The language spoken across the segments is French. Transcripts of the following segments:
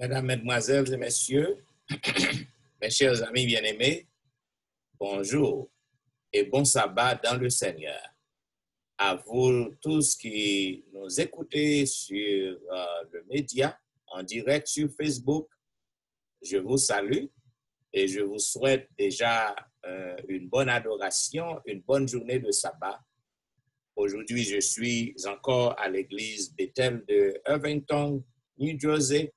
Mesdames, Mesdemoiselles et Messieurs, mes chers amis bien-aimés, bonjour et bon sabbat dans le Seigneur. À vous tous qui nous écoutez sur le média, en direct sur Facebook, je vous salue et je vous souhaite déjà une bonne adoration, une bonne journée de sabbat. Aujourd'hui, je suis encore à l'église Bethel de Irvington, New Jersey,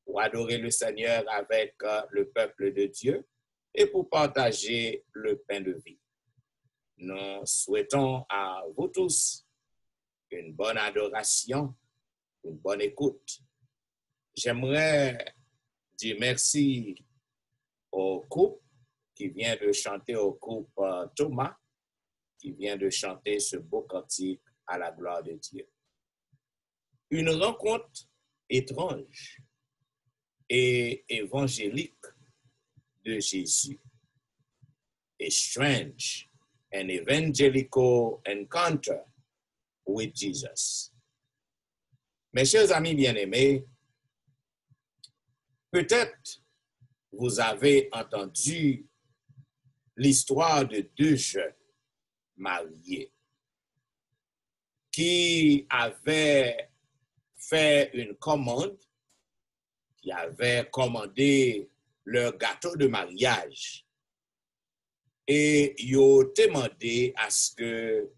pour adorer le Seigneur avec le peuple de Dieu et pour partager le pain de vie. Nous souhaitons à vous tous une bonne adoration, une bonne écoute. J'aimerais dire merci au couple qui vient de chanter, au couple Thomas, qui vient de chanter ce beau cantique à la gloire de Dieu. Une rencontre étrange et évangélique de Jésus. A strange and evangelical encounter with Jesus. Mes chers amis bien-aimés, peut-être vous avez entendu l'histoire de deux jeunes mariés qui avaient fait une commande, qui avaient commandé leur gâteau de mariage et ils ont demandé à ce que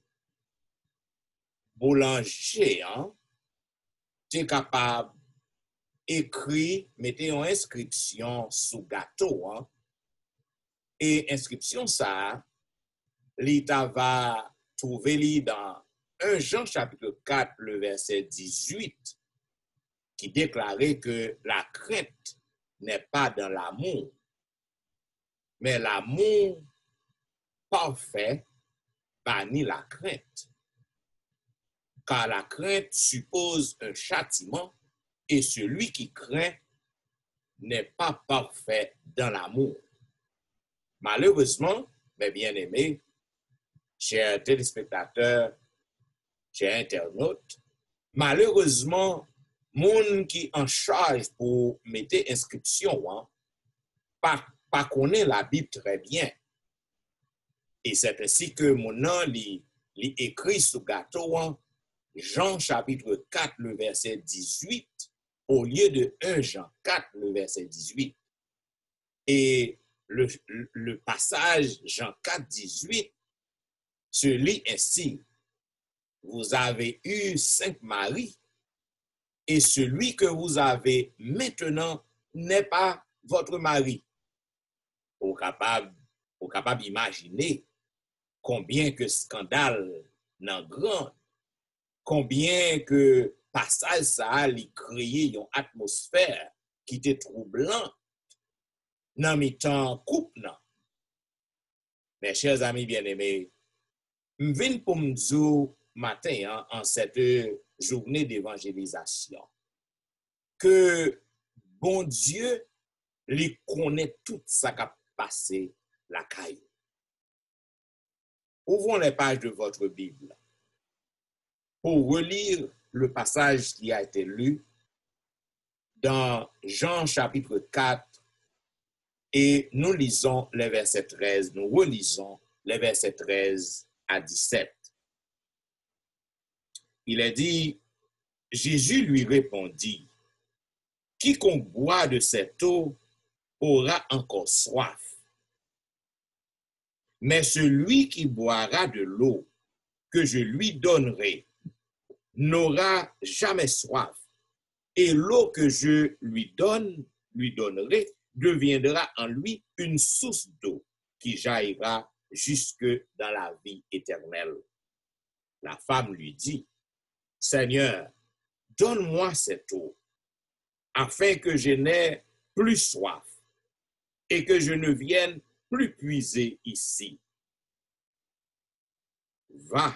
boulanger soit capable d'écrire, mettre une inscription sous gâteau et inscription ça, l'État va trouver dans 1 Jean chapitre 4, le verset 18, qui déclarait que la crainte n'est pas dans l'amour, mais l'amour parfait bannit la crainte. Car la crainte suppose un châtiment et celui qui craint n'est pas parfait dans l'amour. Malheureusement, mes bien-aimés, chers téléspectateurs, chers internautes, malheureusement, moun qui en charge pour mettre inscription, pas connaît la Bible très bien. Et c'est ainsi que mon nom écrit sous gâteau, Jean chapitre 4, le verset 18, au lieu de 1 Jean 4, le verset 18. Et le passage Jean 4, 18 se lit ainsi. Vous avez eu 5 maris, et celui que vous avez maintenant n'est pas votre mari. Vous capable d'imaginer combien que scandale nan grand, combien que passage ça a créé une atmosphère qui était troublante dans mi-temps couple nan. Mes chers amis bien-aimés, m'vin pour m'dou matin en cette journée d'évangélisation que bon Dieu lui connaît tout ça qui a passé la caille. Ouvrons les pages de votre Bible pour relire le passage qui a été lu dans Jean chapitre 4 et nous lisons les versets 13, nous relisons les versets 13 à 17. Il est dit, Jésus lui répondit, quiconque boit de cette eau aura encore soif. Mais celui qui boira de l'eau que je lui donnerai n'aura jamais soif. Et l'eau que je lui donnerai, deviendra en lui une source d'eau qui jaillira jusque dans la vie éternelle. La femme lui dit, Seigneur, donne-moi cette eau, afin que je n'aie plus soif et que je ne vienne plus puiser ici. Va,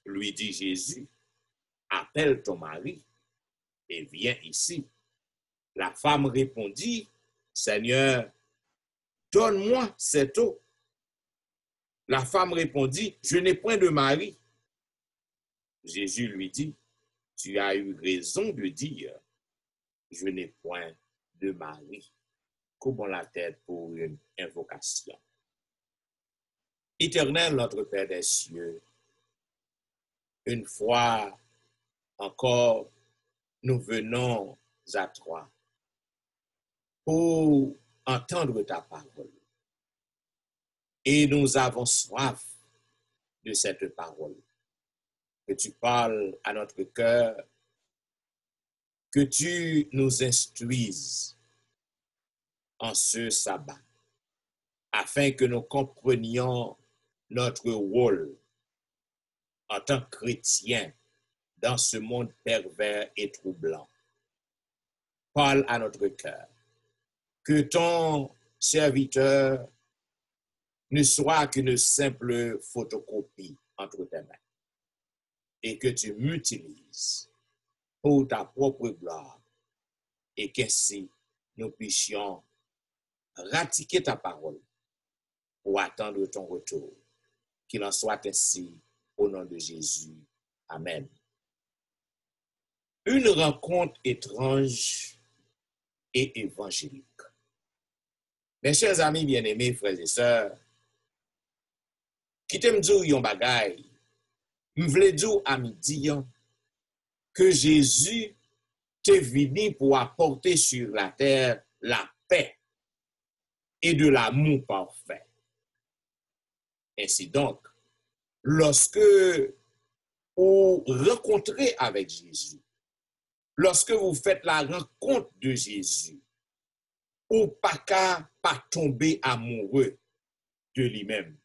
lui dit Jésus, appelle ton mari et viens ici. La femme répondit, Seigneur, donne-moi cette eau. La femme répondit, je n'ai point de mari. Jésus lui dit, tu as eu raison de dire, je n'ai point de Marie. Courbons la tête pour une invocation. Éternel, notre Père des cieux, une fois encore, nous venons à toi pour entendre ta parole. Et nous avons soif de cette parole. Que tu parles à notre cœur, que tu nous instruises en ce sabbat, afin que nous comprenions notre rôle en tant que chrétiens dans ce monde pervers et troublant. Parle à notre cœur. Que ton serviteur ne soit qu'une simple photocopie entre tes mains et que tu m'utilises pour ta propre gloire et qu'ainsi nous puissions pratiquer ta parole pour attendre ton retour. Qu'il en soit ainsi au nom de Jésus. Amen. Une rencontre étrange et évangélique. Mes chers amis bien-aimés, frères et sœurs, qui t'aime dire yon bagay, m'vle dire à midi que Jésus t'est venu pour apporter sur la terre la paix et de l'amour parfait. Ainsi donc, lorsque vous rencontrez avec Jésus, lorsque vous faites la rencontre de Jésus, ou pas tomber amoureux de lui-même.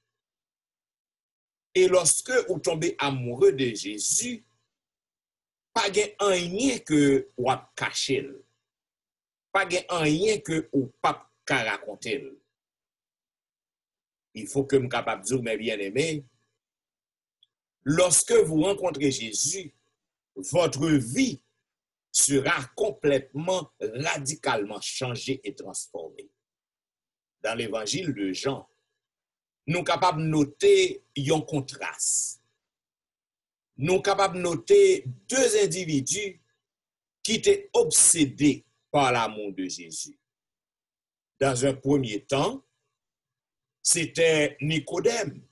Et lorsque vous tombez amoureux de Jésus, pas gen rien que ou a caché, pas gen rien que ou pas raconter. Il faut que me capable dire mes bien-aimés, lorsque vous rencontrez Jésus, votre vie sera complètement, radicalement changée et transformée. Dans l'évangile de Jean, nous sommes capables de noter un contraste. Nous sommes capables de noter deux individus qui étaient obsédés par l'amour de Jésus. Dans un premier temps, c'était Nicodème.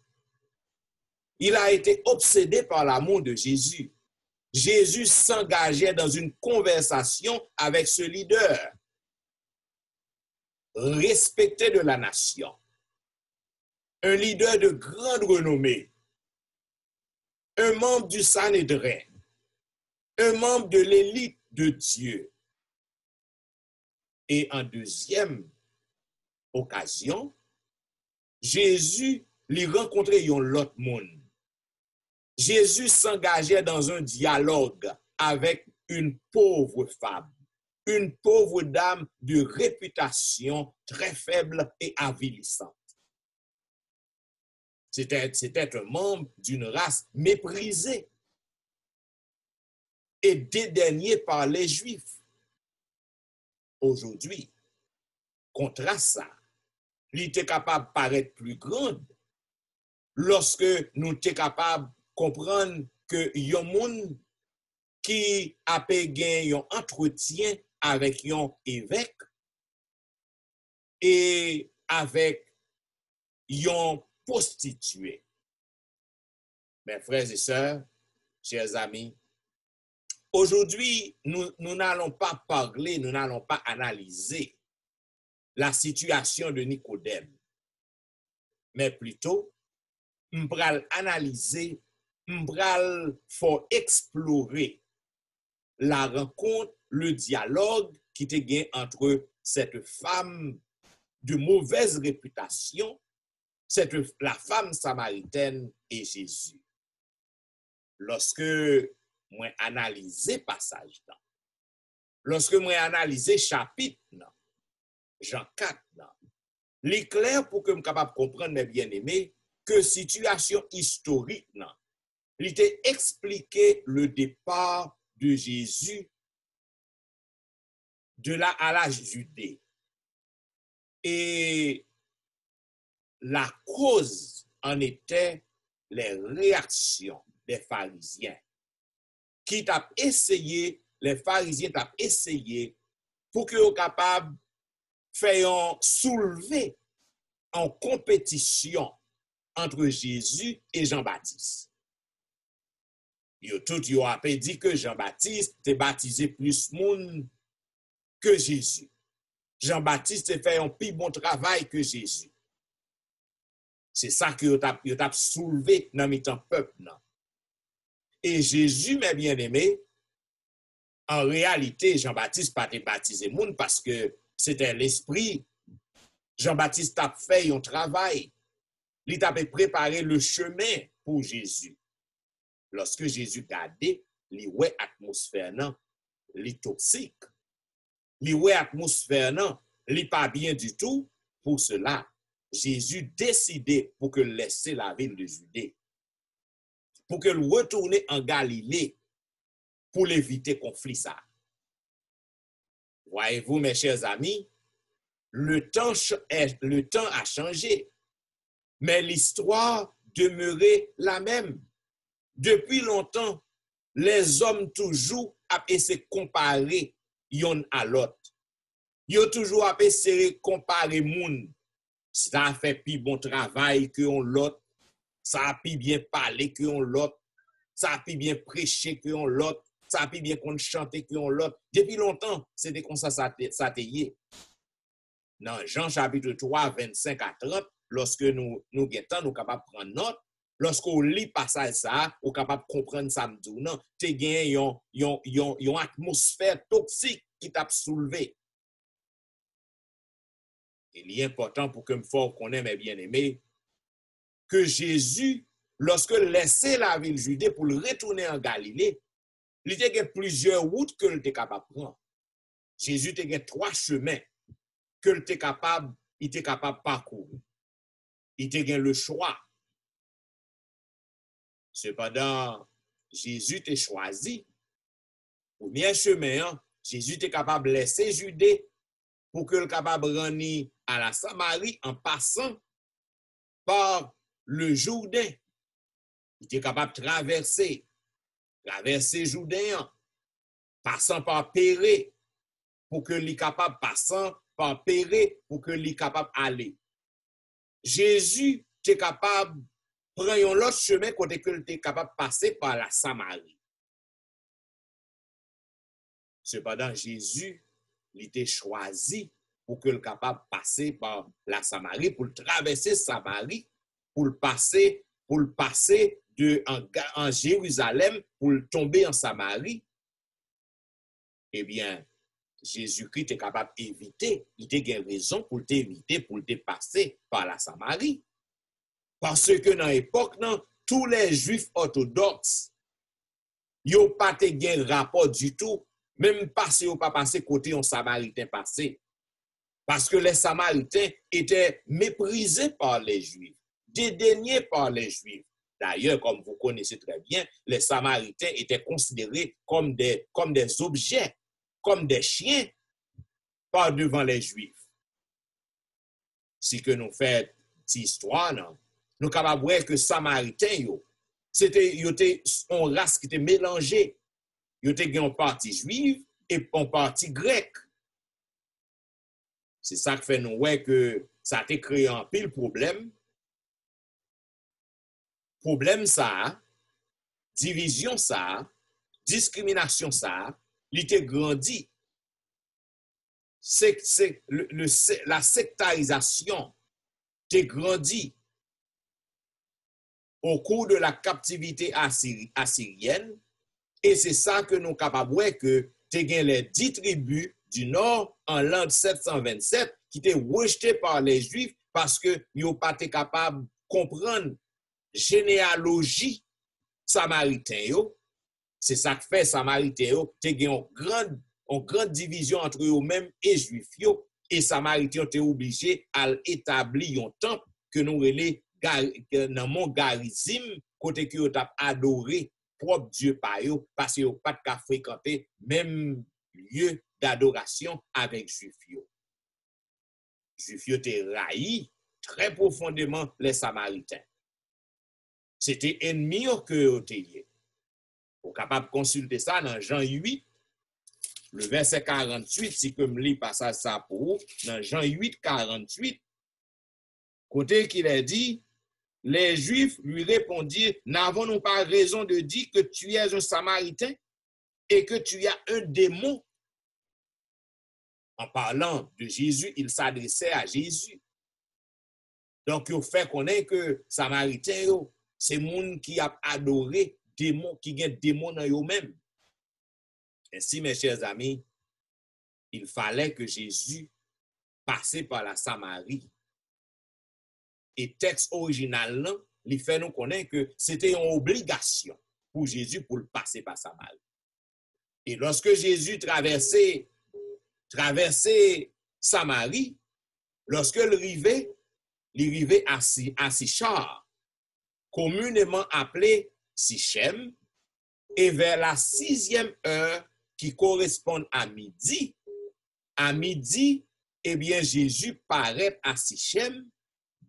Il a été obsédé par l'amour de Jésus. Jésus s'engageait dans une conversation avec ce leader, respecté de la nation, un leader de grande renommée, un membre du Sanhédrin, un membre de l'élite de Dieu. Et en deuxième occasion, Jésus lui rencontrait un autre monde. Jésus s'engageait dans un dialogue avec une pauvre femme, une pauvre dame de réputation très faible et avilissante. C'était un membre d'une race méprisée et dédaigné par les Juifs. Aujourd'hui, contre ça, il était capable de paraître plus grande lorsque nous étions capables de comprendre que yon moun qui a payé un entretien avec un évêque et avec un prostitué. Mes frères et sœurs, chers amis, aujourd'hui, nous n'allons pas parler, nous n'allons pas analyser la situation de Nicodème, mais plutôt, nous allons analyser, nous allons explorer la rencontre, le dialogue qui était gagné entre cette femme de mauvaise réputation, la femme samaritaine et Jésus. Lorsque moi analysé passage là, lorsque moi analysé chapitre là, Jean 4 là, l'éclair pour que je capable de comprendre mes bien-aimés que situation historique là, il était expliqué le départ de Jésus de là à la Judée. Et la cause en était les réactions des pharisiens qui les pharisiens ont essayé pour que vous capable de faire un soulever en compétition entre Jésus et Jean-Baptiste. Tout yo a dit que Jean-Baptiste te baptisé plus monde que Jésus. Jean-Baptiste te fait un plus bon travail que Jésus. C'est ça que yo t'a soulevé dans le peuple. Non? Et Jésus, mes bien-aimés, en réalité, Jean-Baptiste pas te baptisé monde parce que c'était l'esprit. Jean-Baptiste a fait un travail. Il t'a préparé le chemin pour Jésus. Lorsque Jésus gardait, il ouais atmosphère non, li toxique. Li ouais atmosphère non, li pas bien du tout. Pour cela, Jésus décidait pour que laisser la ville de Judée, pour que retourne en Galilée pour éviter conflit ça. Voyez-vous mes chers amis, le temps a changé, mais l'histoire demeurait la même. Depuis longtemps, les hommes toujours ont essayé de comparer yon à l'autre. Ils ont toujours essayé de comparer moun. Ça a fait plus bon travail que l'autre. Ça a plus bien parlé que l'autre. Ça a plus bien prêché que l'autre. Ça a plus bien chanté que l'autre. Depuis longtemps, c'était comme ça t'ayé. Dans Jean chapitre 3, 25 à 30, lorsque nous sommes capables de prendre note, lorsqu'on lit passage ça, on est capable de comprendre ça, non, tu as une atmosphère toxique qui t'a soulevé. Il est important pour que me faut qu'on ait mes bien-aimés que Jésus, lorsque laissait la ville Judée pour le retourner en Galilée, il y a plusieurs routes que il était capable de prendre. Jésus a 3 chemins que il était capable de parcourir. Il était le choix. Cependant, Jésus t'a choisi. Premier chemin, Jésus était capable de laisser Judée pour que le capable de rendre à la Samarie en passant par le Jourdain. Il était capable de traverser Jourdain, passant par Péré, pour que il capable passant par Péré pour que il capable aller. Jésus était capable prendre l'autre chemin côté que il était capable de passer par la Samarie. Cependant, Jésus il était choisi pour que le capable de passer par la Samarie, pour traverser Samarie, pour le passer en Jérusalem, pour tomber en Samarie. Eh bien, Jésus-Christ est capable d'éviter, il a raison pour t'éviter, pour te passer par la Samarie. Parce que dans l'époque, tous les Juifs orthodoxes, ils n'ont pas de rapport du tout, même passé ou pas passé côté un Samaritain passé. Parce que les Samaritains étaient méprisés par les Juifs, dédaignés par les Juifs. D'ailleurs, comme vous connaissez très bien, les Samaritains étaient considérés comme des objets, comme des chiens par devant les Juifs. Si que nous faisons cette histoire, nous sommes capables de voir que les Samaritains, c'était une race qui était mélangée. Ils étaient une partie juive et une partie grecque. C'est ça qui fait nous voir que ça a créé un pile problème. Problème ça, division ça, discrimination ça, il était grandi. La sectarisation t'est grandi au cours de la captivité assyrienne. Et c'est ça que nous sommes capables de voir que tu as les 10 tribus du Nord en l'an 727 qui étaient rejetées par les Juifs parce qu'ils n'ont pas été capables de comprendre la généalogie samaritain. C'est ça que fait Samaritain. Tu as une grande division entre eux-mêmes et Juifs. Et Samaritains ont été obligés à établir un temple que nous relais dans mon Garizim, côté que ont adoré propre Dieu par eux, parce qu'ils n'ont pas de fréquenter même lieu d'adoration avec Juifs. Juifs ont railli très profondément les Samaritains. C'était ennemi que vous étiez. Vous êtes capable de consulter ça dans Jean 8, le verset 48, si que me lis passage ça pour vous, dans Jean 8, 48, côté qu'il a dit, les Juifs lui répondirent, n'avons-nous pas raison de dire que tu es un Samaritain et que tu as un démon? En parlant de Jésus, il s'adressait à Jésus. Donc, il fait connaître que Samaritain, c'est monde qui a adoré démon, qui a démon dans eux-mêmes. Ainsi, mes chers amis, il fallait que Jésus passe par la Samarie. Et texte original, là, il fait nous connaître que c'était une obligation pour Jésus pour le passer par Samarie. Et lorsque Jésus traversait Samarie, lorsque il arrivait à Sichar, communément appelé Sichem, et vers la 6e heure qui correspond à midi, eh bien, Jésus paraît à Sichem,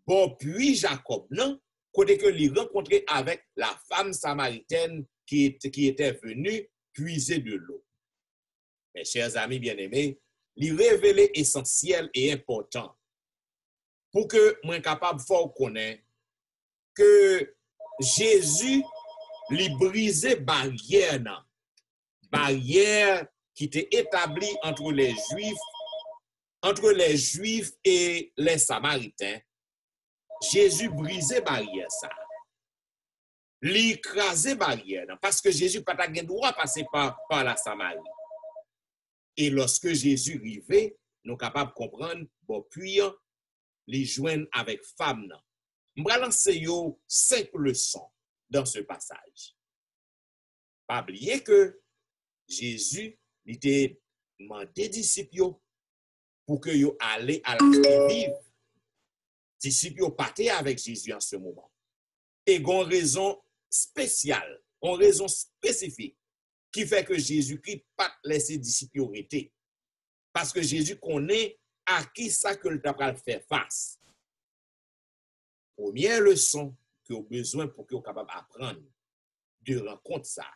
bon, puis Jacob, non, côté que il rencontrait avec la femme samaritaine qui était venue puiser de l'eau. Mes chers amis bien-aimés, il révélé essentiel et important pour que moi capable fort connaître que Jésus lui brisait barrière qui était établie entre les Juifs et les Samaritains. Jésus brisait barrière ça. L'écrasait barrière parce que Jésus pas ta droit passer par la Samarie. Et lorsque Jésus arrivait, nous capables de comprendre, bon, puis, les joindre avec femme. Je vais lancer 5 leçons dans ce passage. Pas oublier que Jésus était demandé disciples pour que yo aller à la vive. Disciples partaient avec Jésus en ce moment. Et une raison spéciale, une raison spécifique qui fait que Jésus-Christ pas laisser disciples arrêter. Parce que Jésus connaît à qui ça que le t'a faire face. Première leçon que vous avez besoin pour que vous capable d'apprendre de rencontre ça.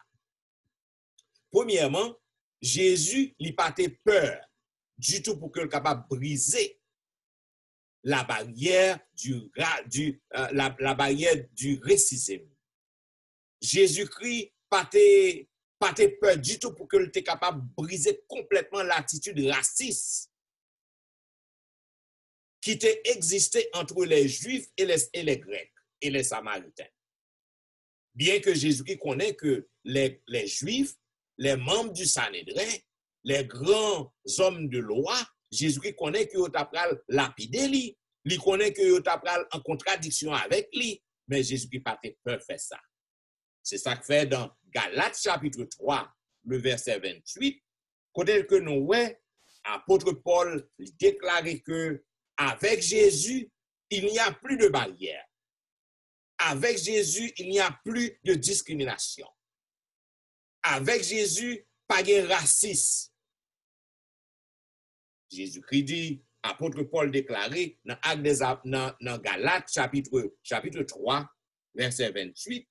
Premièrement, Jésus n'a pas peur du tout pour que le capable de briser la barrière la barrière du racisme. Jésus-Christ n'a pas peur du tout pour que le soit capable de briser complètement l'attitude raciste qui était existé entre les Juifs et les Grecs et les Samaritains. Bien que Jésus-Christ connaît que les Juifs, les membres du Sanhédrin, les grands hommes de loi, Jésus-Christ connaît que vous avez lapidé lui, il connaît que vous avez en contradiction avec lui, mais Jésus-Christ n'a pas peur de faire ça. C'est ça que fait dans Galates chapitre 3, le verset 28, côté que nous voyons, apôtre Paul déclarait que avec Jésus, il n'y a plus de barrière. Avec Jésus, il n'y a plus de discrimination. Avec Jésus, pas de racisme. Jésus-Christ dit, apôtre Paul déclaré dans Galates chapitre 3, verset 28,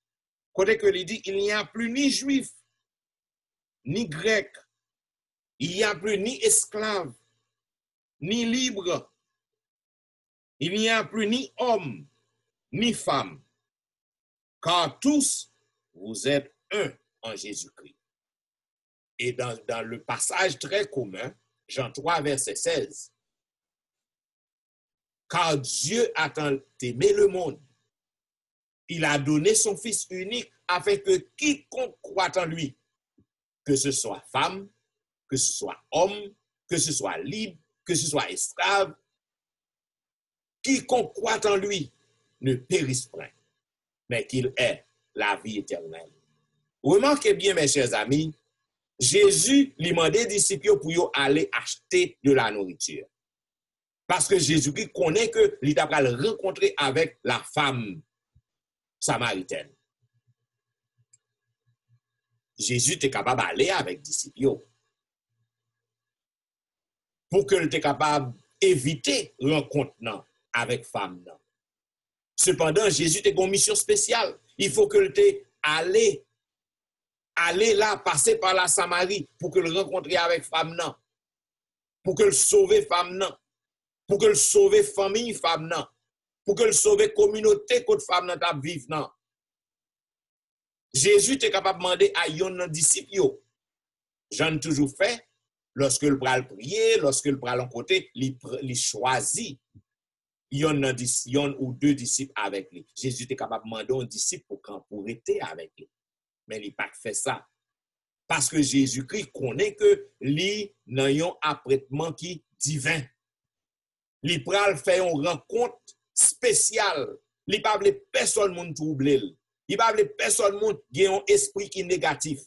côté que il dit, il n'y a plus ni juif, ni grec, il n'y a plus ni esclave, ni libre, il n'y a plus ni homme, ni femme, car tous, vous êtes un en Jésus-Christ. Et dans le passage très commun, Jean 3, verset 16, car Dieu a tant aimé le monde, il a donné son Fils unique afin que quiconque croit en lui, que ce soit femme, que ce soit homme, que ce soit libre, que ce soit esclave, quiconque croit en lui ne périsse point, mais qu'il ait la vie éternelle. Remarquez bien, mes chers amis, Jésus lui demandait aux disciples pour aller acheter de la nourriture. Parce que Jésus-Christ connaît que il t'a rencontré avec la femme samaritaine. Jésus était capable d'aller avec les disciples pour qu'il était capable d'éviter rencontre avec femme. Cependant, Jésus était en mission spéciale. Il faut qu'il était allé aller là, passer par la Samarie pour que le rencontrer avec femme nan, pour que le sauver femme nan, pour que le sauver famille femme nan, pour que le sauver communauté que femme nan t'a vivre nan. Jésus était capable de demander à yon disciple yo. Jean toujours fait lorsque le pral prier, lorsque le pral en côté, il choisit yon ou deux disciples avec lui. Jésus était capable de demander un disciple pour être avec lui. Mais il n'a pas fait ça. Parce que Jésus-Christ connaît que lui n'a un apprêtement qui divin. Il pral faire une rencontre spéciale. Il pas veut personne monde troubler. Il pas veut personne monde qui a un esprit qui est négatif.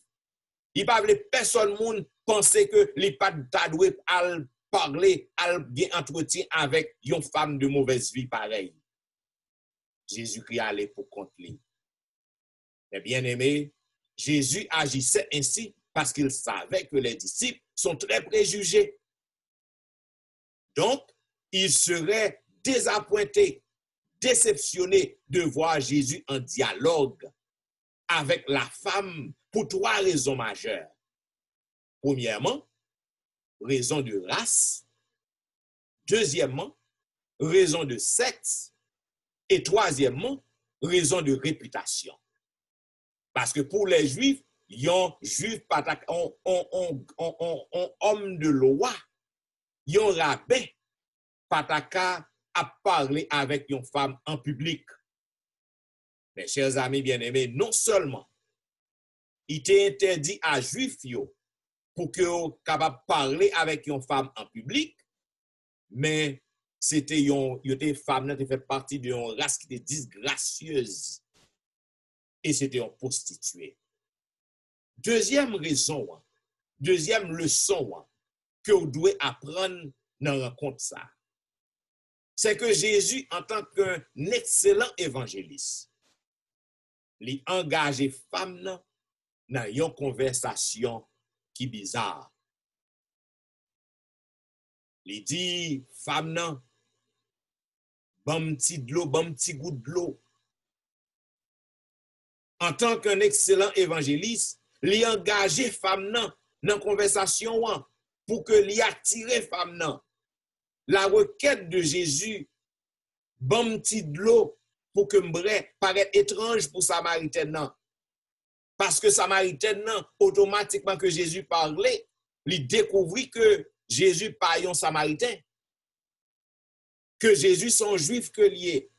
Il pas veut personne monde penser que il pas doué à parler, à bien entretien avec une femme de mauvaise vie pareil. Jésus-Christ allait pour contre lui. Mais bien aimé, Jésus agissait ainsi parce qu'il savait que les disciples sont très préjugés. Donc, il serait désappointé, déceptionné de voir Jésus en dialogue avec la femme pour trois raisons majeures. Premièrement, raison de race. Deuxièmement, raison de sexe. Et troisièmement, raison de réputation. Parce que pour les Juifs, yon Juif homme de loi, yon rabbin pataka à parler avec une femme en public. Mes chers amis bien-aimés, non seulement il était interdit à Juifs pour que vous capable parler avec une femme en public, mais c'était une femme qui fait partie d'une race qui était disgracieuse et c'était une prostituée. Deuxième raison, deuxième leçon que vous devez apprendre dans la rencontre ça, c'est que Jésus, en tant qu'un excellent évangéliste, il engage femme dans une conversation qui est bizarre. Il dit, femme nan, bon petit de l'eau, bon petit goût de l'eau. En tant qu'un excellent évangéliste, il engage femme nan dans la conversation pour que l'y attire femme nan. La requête de Jésus, bon petit de l'eau, pour que m'bré paraît étrange pour Samaritaine nan. Parce que Samaritaine nan, automatiquement que Jésus parlait, il découvrit que Jésus pas un Samaritain. Que Jésus son juif que lié.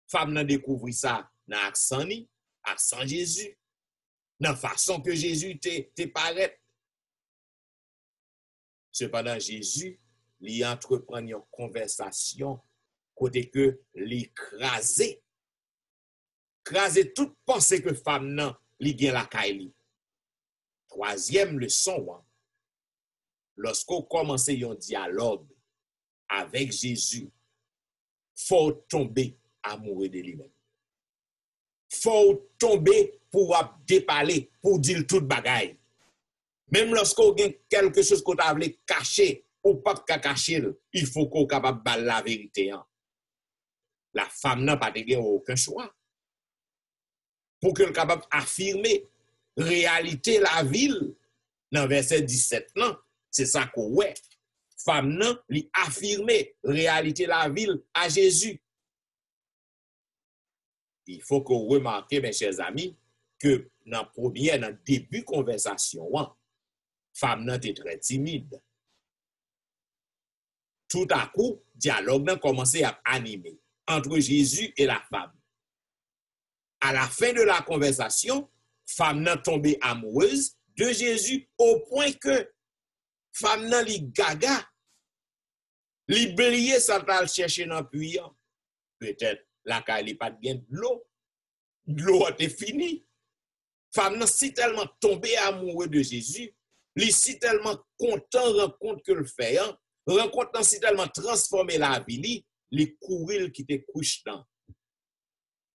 Femme nan découvrit ça dans accent Jésus, dans la façon que Jésus te paraît. Cependant, Jésus, il entreprend une conversation côté que l'écraser toute pensée que femme nan li gen la kaili. Troisième leçon, lorsqu'on commence un dialogue avec Jésus, faut tomber amoureux de lui-même. Faut tomber pour déparler, pour dire toute bagaille. Même lorsqu'on a quelque chose qu'on a voulu cacher, ou pas cacher, il faut qu'on soit capable de la vérité. La femme n'a pas aucun choix. Pour qu'elle soit capable d'affirmer réalité la ville, dans verset 17, c'est ça qu'on ouais. Femme nan li affirmer réalité la ville à Jésus. Il faut qu'on remarque, mes chers amis, que dans le début de conversation, femme nan était très timide. Tout à coup, dialogue nan commencé à animer entre Jésus et la femme. À la fin de la conversation, femme nan tombée amoureuse de Jésus au point que femme nan li gaga, li briller sa tal chercher dans puits. Peut-être la ka li pas bien de l'eau a été fini. Femme nan si tellement tombée amoureux de Jésus, li si tellement content rencontre que le fait, rencontre nan si tellement transformé la vie li courir qui te couche dans.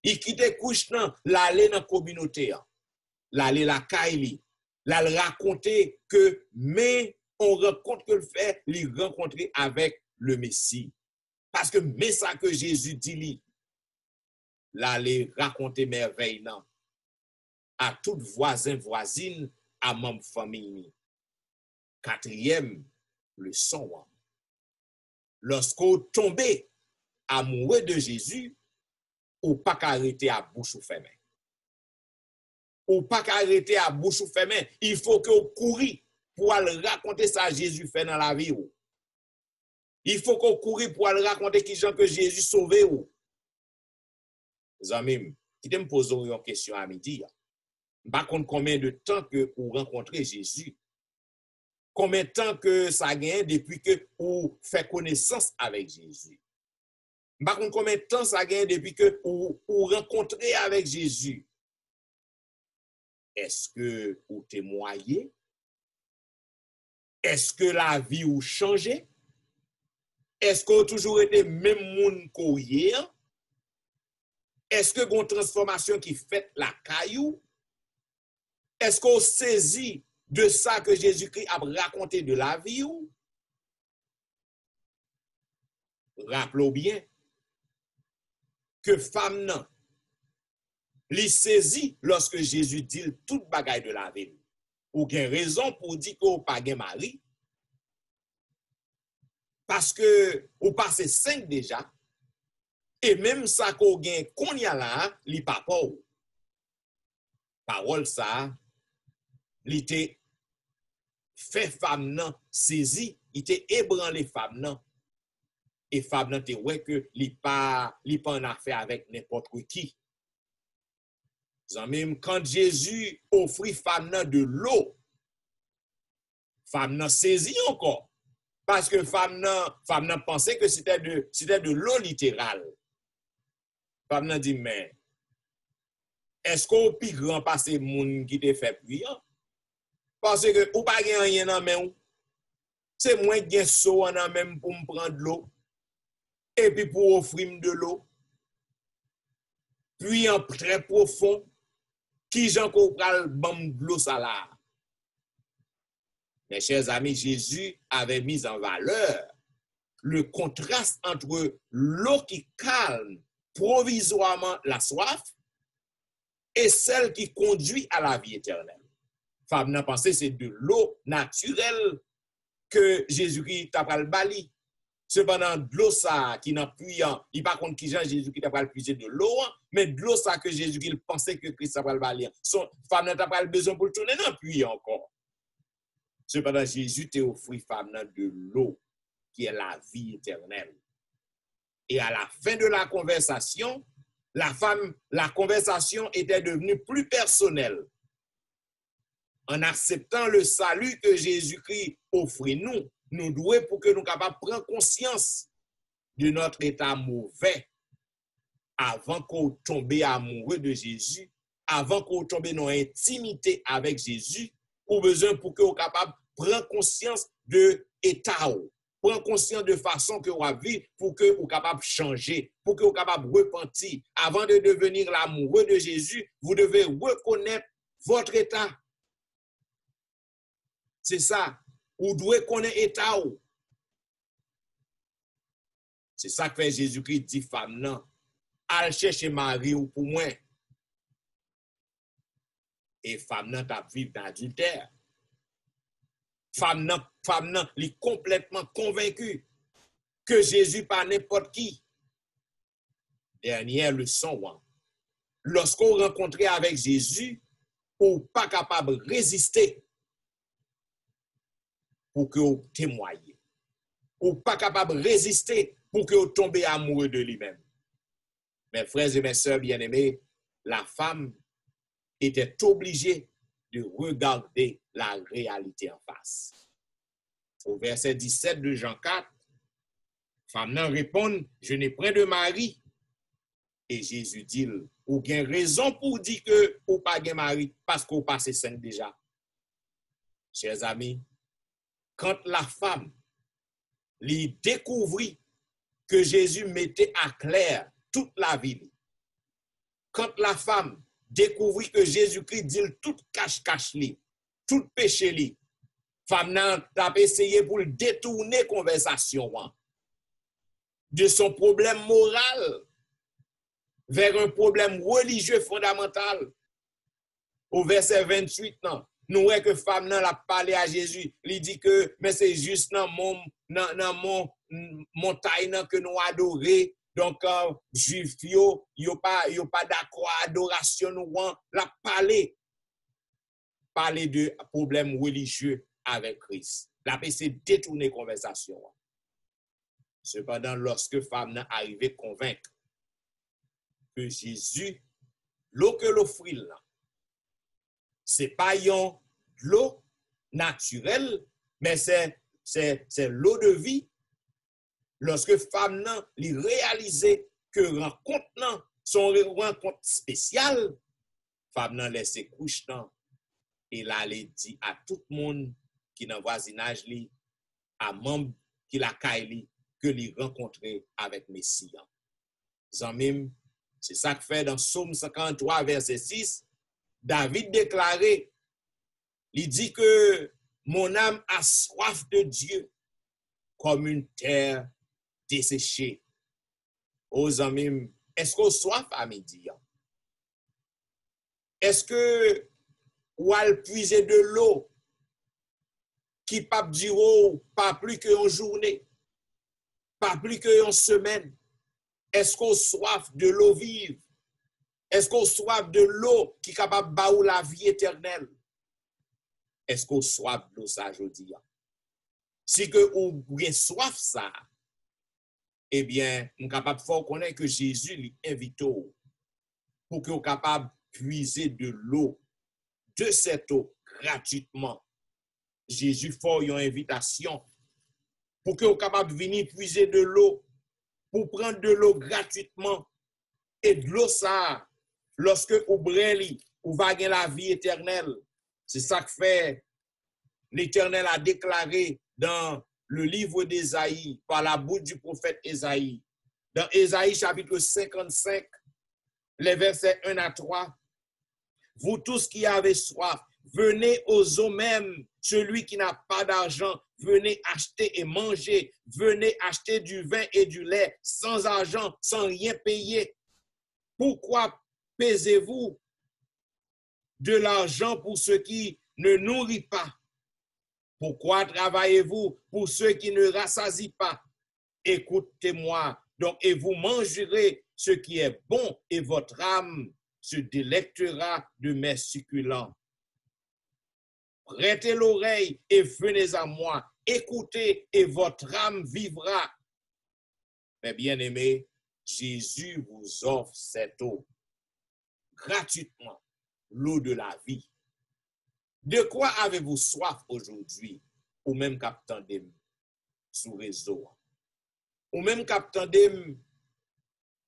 Il qui te couche dans l'aller dans communauté, l'aller la kaili, la raconter que mais on rencontre que le fait, li rencontrer avec le Messie. Parce que mais ça que Jésus dit li, l'aller raconter merveille non. à tout voisin, voisine, à membre famille. Quatrième leçon, lorsqu'on tombe amoureux de Jésus, ou pas qu'arrêter à bouche ou fermée. Ou pas qu'arrêter à bouche ou fermée. Il faut que vous couriez pour aller raconter ça à Jésus fait dans la vie. Il faut qu'on couriez pour aller raconter qui gens que Jésus sauvé. Les amis, qui me pose une question à midi. Par contre, combien de temps que vous rencontrez Jésus? Combien de temps que ça gagne depuis que vous faites connaissance avec Jésus? Par contre, combien de temps ça gagne depuis que vous rencontrez avec Jésus? Est-ce que vous témoignez? Est-ce que la vie vous changé? Est-ce que vous toujours été même monde qu'on hier? Est-ce que vous avez une transformation qui fait la caillou? Est-ce que vous saisi de ça que Jésus-Christ a raconté de la vie? Rappelez bien que femme non, li saisi lorsque Jésus dit toute bagaille de la vie. Ou gen raison pour dire qu'on pas gen mari. Parce que ou passe 5 déjà. Et même ça qu'on gen qu'on y a là, li pas pour. Parole ça, li te fait femme nan saisi, il te ébranlé femme nan. Et femme nan te ouais que li pas en affaire avec n'importe qui. Même quand Jésus offrit femme nan de l'eau, femme nan saisi encore. Parce que femme nan pensait que c'était de l'eau littérale. Femme nan dit, mais est-ce qu'on peut grand passer moun qui te fait prier? Parce que ou pas gen rien nan men ou. C'est moi qui gen so nan même pour me prendre l'eau. Et puis pour offrir de l'eau. Puis en très profond, qui j'en qu'on pral bam de l'eau ça là. Mes chers amis, Jésus avait mis en valeur le contraste entre l'eau qui calme provisoirement la soif et celle qui conduit à la vie éternelle. Femme n'a pensé c'est de l'eau naturelle que Jésus-Christ t'a pral bali. Cependant, de l'eau ça qui n'a puyant, il pas contre qui Jean Jésus-Christ t'a pral puiser de l'eau, mais de l'eau ça que Jésus-Christ pensait que Christ t'a pral bali. Son femme n'a pas besoin pour le tourner dans puits encore. Cependant, Jésus t'a offert femme de l'eau qui est la vie éternelle. Et à la fin de la conversation, la conversation était devenue plus personnelle. En acceptant le salut que Jésus-Christ offre nous devons pour que nous capables de prendre conscience de notre état mauvais avant qu'on tombe amoureux de Jésus, avant qu'on tombe dans intimité avec Jésus, ou besoin pour que nous capables de prendre conscience de l'état, prendre conscience de façon que vous vivre pour que vous capable de changer, pour que vous capable de repentir. Avant de devenir l'amoureux de Jésus, vous devez reconnaître votre état. C'est ça. Vous devez connaître l'état. C'est ça que fait Jésus-Christ dit femme non. Al chercher Marie ou pour moi. Et femme non t'a vivre d'adultère. Femme non, elle est complètement convaincue que Jésus pas n'importe qui. Dernière leçon, lorsqu'on rencontre avec Jésus, on n'est pas capable de résister pour que vous témoignez. Ou pas capable de résister pour que vous tombez amoureux de lui-même. Mes frères et mes sœurs bien-aimés, la femme était obligée de regarder la réalité en face. Au verset 17 de Jean 4, femme nan répond, je n'ai point de mari. Et Jésus dit, ou gen raison pour dire que ou pas gen mari, parce qu'on passe 5 déjà. Chers amis, quand la femme lui découvrit que Jésus mettait à clair toute la vie, quand la femme découvrit que Jésus-Christ dit tout cache-cache li, tout péché li, femme n'a pas essayé pour détourner la conversation de son problème moral vers un problème religieux fondamental. au verset 28, non, nous voyons que femme nan la parlé à Jésus, il dit que mais c'est juste dans mon montagne que nous adorons. Donc juif yo pas d'accord adoration nous la parler de problèmes religieux avec Christ. La paix c'est détourner conversation. Cependant lorsque femme nan arrivé convaincre que Jésus l'eau que l'offre là c'est pas yon l'eau naturelle mais c'est l'eau de vie. Lorsque femme nan li réaliser que rencontre nan son rencontre spéciale, femme nan laisse couche nan et là elle dit à tout le monde qui dans voisinage li à membre qui la caille li que li rencontrer avec Messie. Zanmim, c'est ça que fait dans Psaume 53 verset 6, David déclaré, il dit que mon âme a soif de Dieu comme une terre desséchée. Aux amis, est-ce qu'on soif à midi? Est-ce que ou al puiser de l'eau qui pas durer pas plus qu'une journée, pas plus qu'une semaine? Est-ce qu'on soif de l'eau vive? Est-ce qu'on soif de l'eau qui est capable de baou la vie éternelle? Est-ce qu'on soif de l'eau ça aujourd'hui? Si que ou bien soif ça, eh bien, on est capable de faire connaître que Jésus lui invite pour qu'on soit capable de puiser de l'eau, de cette eau, gratuitement. Jésus fait une invitation pour qu'on soit capable de venir puiser de l'eau, pour prendre de l'eau gratuitement. Et de l'eau ça, lorsque vous brûlez, vous va gagner la vie éternelle. C'est ça que fait l'Éternel a déclaré dans le livre d'Ésaïe, par la bouche du prophète Ésaïe. Dans Ésaïe chapitre 55, les versets 1 à 3. Vous tous qui avez soif, venez aux eaux même. Celui qui n'a pas d'argent, venez acheter et manger. Venez acheter du vin et du lait, sans argent, sans rien payer. Pourquoi pesez-vous de l'argent pour ceux qui ne nourrit pas? Pourquoi travaillez-vous pour ceux qui ne rassasient pas? Écoutez-moi, donc, et vous mangerez ce qui est bon, et votre âme se délectera de mes succulents. Prêtez l'oreille et venez à moi. Écoutez et votre âme vivra. Mes bien-aimés, Jésus vous offre cette eau gratuitement, l'eau de la vie. De quoi avez-vous soif aujourd'hui? Ou même captandem sous réseau? Ou même captandem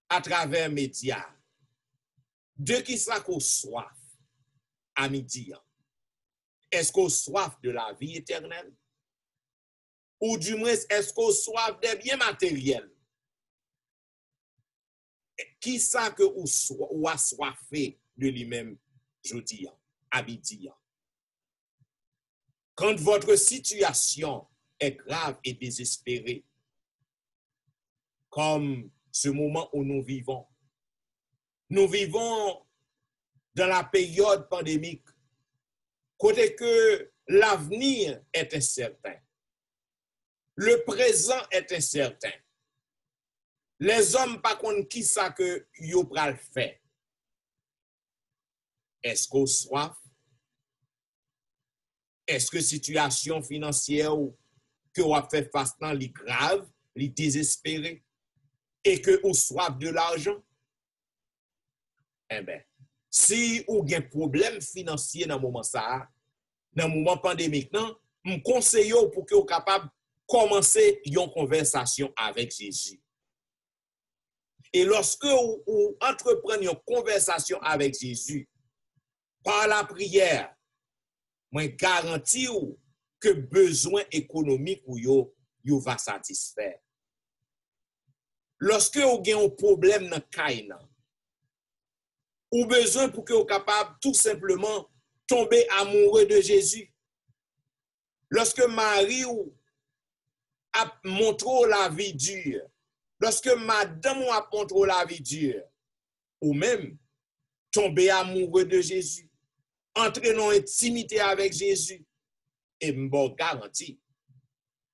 à travers médias? De qui ça qu'on soif à midi? Est-ce qu'on soif de la vie éternelle? Ou du moins, est-ce qu'on soif des biens matériels? Qui ça que ou a soifé de lui-même, je dis, à midi? Quand votre situation est grave et désespérée, comme ce moment où nous vivons dans la période pandémique, côté que l'avenir est incertain, le présent est incertain. Les hommes par contre qui ça que yo pral fait? Est-ce qu'on soif? Est-ce que situation financière que vous avez fait face à les grave, les désespéré, et que vous soif de l'argent? Eh bien, si vous avez un problème financier dans le moment ça, dans le moment pandémique, je conseille pour que vous soyez capable de commencer une conversation avec Jésus. Et lorsque vous entreprenez une conversation avec Jésus, par la prière, moi garantis que besoin économique ou yo va satisfaire. Lorsque vous avez un problème dans kaina, ou besoin pour que vous capable tout simplement tomber amoureux de Jésus. Lorsque Marie a montré la vie dure, lorsque madame a montré la vie dure, ou même tomber amoureux de Jésus. entrer dans l'intimité avec Jésus, et m'bon garanti,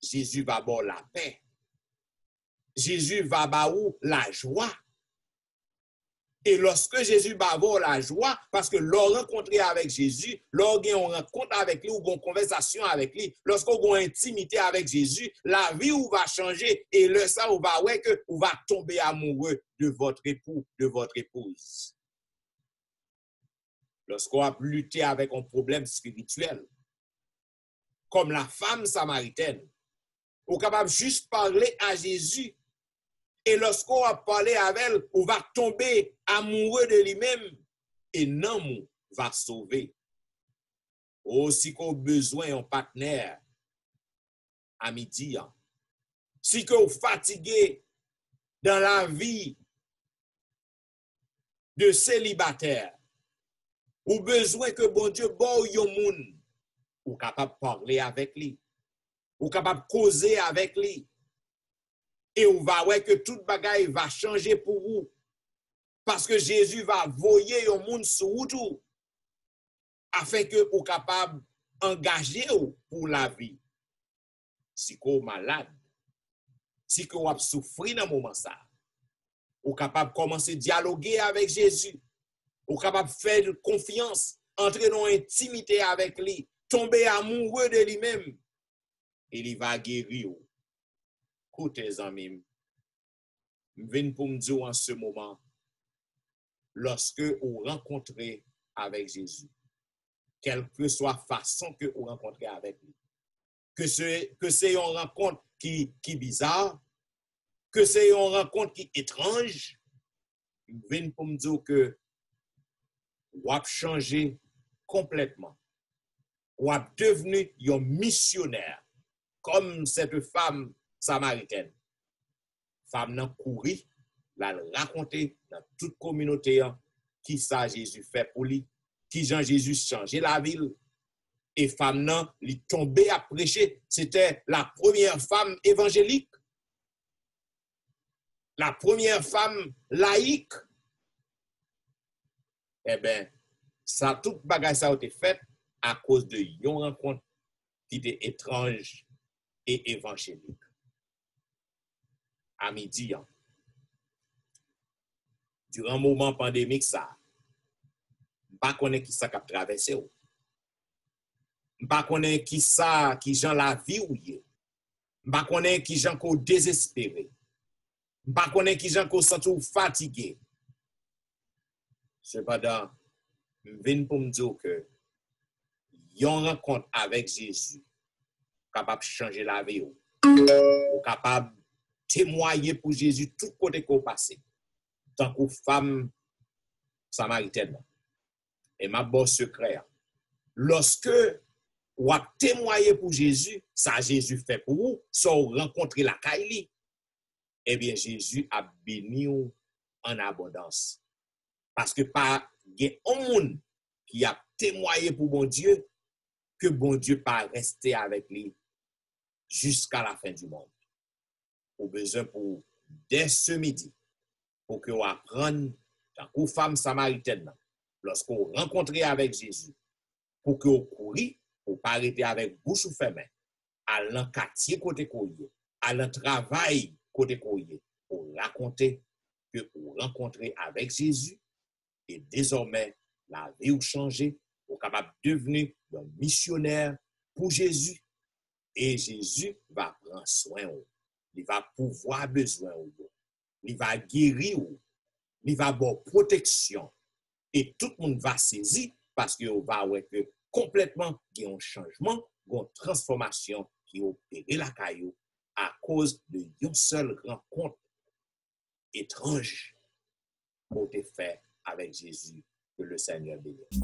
Jésus va avoir la paix. Jésus va avoir la joie. Et lorsque Jésus va avoir la joie, parce que l'on rencontre avec Jésus, lorsqu'on rencontre avec lui ou qu'on conversation avec lui, lorsqu'on a une intimité avec Jésus, la vie ou va changer et le ça ou va ouais que ou va tomber amoureux de votre époux, de votre épouse. Lorsqu'on a lutté avec un problème spirituel, comme la femme samaritaine, on est capable juste parler à Jésus. Et lorsqu'on va parler avec elle, on va tomber amoureux de lui-même et l'amour va sauver. Aussi qu'on a besoin d'un partenaire à midi. Si qu'on est fatigué dans la vie de célibataire, ou besoin que bon Dieu bon yon moun, ou capable de parler avec lui, ou capable de causer avec lui. Et on va voir que toute bagaille va changer pour vous. Parce que Jésus va voyer au monde sur vous afin que vous capable d'engager pour la vie. Si vous êtes malade, si vous avez souffert dans ce moment, vous êtes capable de commencer à dialoguer avec Jésus. Vous êtes capable de faire confiance, entrer dans l'intimité avec lui, tomber amoureux de lui-même. Et il va guérir. Écoutez, amis, je viens pour me dire en ce moment, lorsque vous rencontrez avec Jésus, quelle que soit la façon que vous rencontrez avec lui, que c'est une rencontre qui est bizarre, que c'est une rencontre qui est étrange, je viens pour me dire que vous avez changé complètement. Vous avez devenu un missionnaire, comme cette femme samaritaine. Femme nan couru, la raconter dans toute communauté qui ça Jésus fait pour lui, qui Jean Jésus changé la ville. Et femme nan li tombé à prêcher, c'était la première femme évangélique. La première femme laïque. Eh bien, ça tout bagage ça a été fait à cause de une rencontre qui était étrange et évangélique. À midi, durant le moment pandémique, ça, je ne sais pas qui ça a traversé. Je ne sais pas qui ça, qui gens la vie ou je ne sais pas qui gens qui désespéré. Je ne sais pas qui gens qui sont fatigués. Cependant, je viens pour me dire que une rencontre avec Jésus capable de changer la vie, ou capable témoigner pour Jésus tout côté qu'on passe, tant que femme samaritaine. Et ma bon secret, lorsque vous témoignez pour Jésus, ça Jésus fait pour vous, sans rencontrer la Kaili, eh bien Jésus a béni en abondance. Parce que pas il y a un monde qui a témoigné pour bon Dieu, que bon Dieu pas rester avec lui jusqu'à la fin du monde. Au besoin pour dès ce midi, pour que vous appreniez, tant que femme samaritaine, lorsque vous rencontrez avec Jésus, pour que vous couriez, pour ne pas arrêter avec bouche fermée, à l'enquêtier côté courrier, à l'en travail côté courrier, pour raconter que vous rencontrez avec Jésus, et désormais, la vie vous changé, vous êtes capable de devenir un missionnaire pour Jésus, et Jésus va prendre soin de vous. Il va pouvoir besoin de vous. Il va guérir vous. Il va avoir protection. Et tout le monde va saisir parce que vous va avoir complètement un changement, une transformation qui opère la caillou à cause d'une seule rencontre étrange pour te faire avec Jésus, que le Seigneur bénisse.